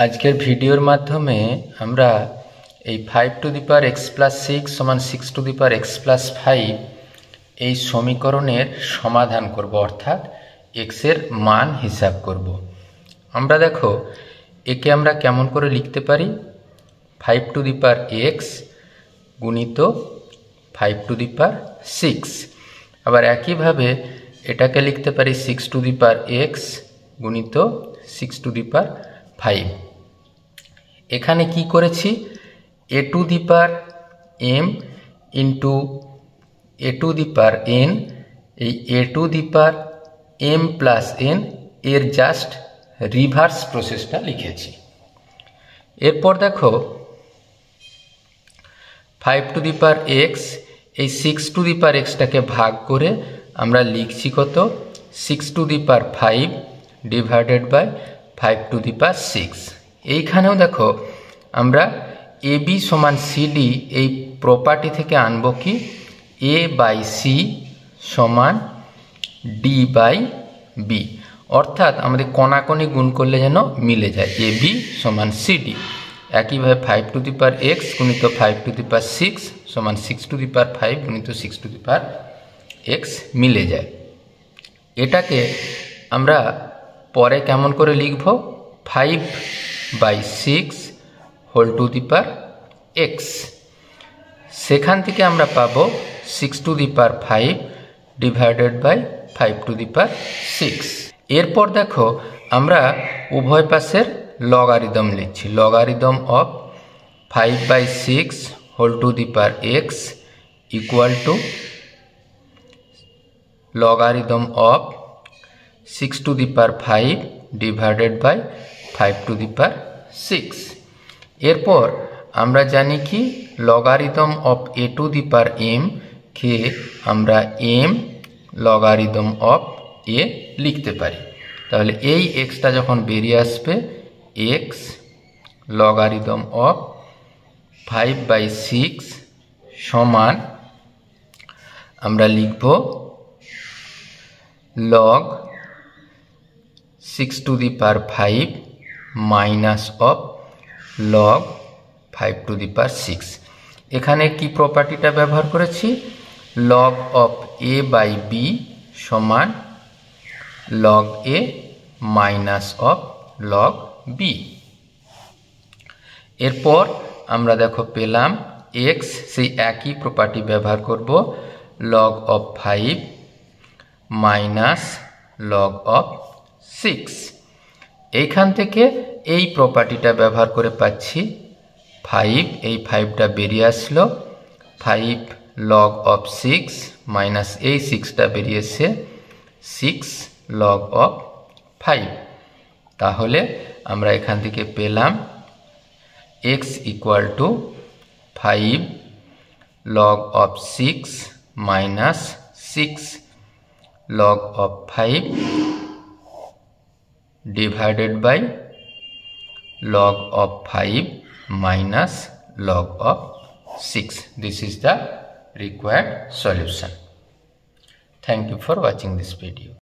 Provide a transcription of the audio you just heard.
আজকের ভিডিওর মাধ্যমে আমরা এই 5 to the power x plus 6 সমান 6 to the power x plus 5 এই সমীকরণের সমাধান করব, অর্থাৎ x এর মান হিসাব করব। আমরা দেখো একে আমরা কেমন করে লিখতে পারি, 5 টু দি পাওয়ার x গুণিত 5 টু দি পাওয়ার 6। আবার একইভাবে এটাকে লিখতে পারি 6 টু দি পাওয়ার x গুণিত 6 টু দি পাওয়ার 5। এখানে কি করেছি, a two the power m into a two the power n, এই a two the power m plus n এর জাস্ট রিভার্স প্রসেসটা লিখেছি। এরপর দেখো 5 টু দি পাওয়ার x, এই 6 টু দি পাওয়ার xটাকে ভাগ করে আমরা লিখছি কত, 6 to the power 5 divided by 5 to the power 6। এইখানেও দেখো আমরা এ বি সমান সিডি এই প্রপার্টি থেকে আনব কি, এ বাই সি সমান ডি বাই বি, অর্থাৎ আমাদের কণাকণি গুণ করলে যেন মিলে যায়, এ বি সমান সিডি। একইভাবে 5 টু দি পাওয়ার এক্স গুণিত 5 টু দি পাওয়ার 6 সমান 6 টু দি পাওয়ার 5 গুণিত 6 টু দি পাওয়ার এক্স মিলে যায়। এটাকে আমরা পরে কেমন করে লিখব, 5 by 6 whole to the power X. সেখান থেকে আমরা পাবো 6 to the power 5 divided by 5 to the power 6। এরপর দেখো আমরা উভয় পাশের লগারিদম লিখছি, logarithm of 5 by 6 whole to the power X equal to logarithm of 6 to the power 5 divided by 5 to the power 6। এরপর আমরা জানি কি, logarithm of A to the power M K আমরা এম লগারিদম অফ এ লিখতে পারি। তাহলে এই extra যখন বেরিয়ে আসবে, এক্স লগারিদম অফ 5 বাই 6 সমান আমরা লিখব log 6 to the power 5 minus of log 5 to the power 6। এখানে কি প্রপার্টিটা ব্যবহার করেছি, log of A by B সমান log A minus of log B. এরপর আমরা দেখো পেলাম এক্স, সেই একই প্রপার্টি ব্যবহার করব, log of 5 minus log of 6। এইখান থেকে এই প্রপার্টিটা ব্যবহার করে পাচ্ছি 5, এই 5টা বেরিয়ে আসলো, 5 লগ অফ 6 মাইনাস এই 6টা বেরিয়েছে 6 লগ অফ 5। তাহলে আমরা এখান থেকে পেলাম x equal to 5 log of 6 minus 6 log of 5 divided by log of 5 minus log of 6. This is the required solution. Thank you for watching this video.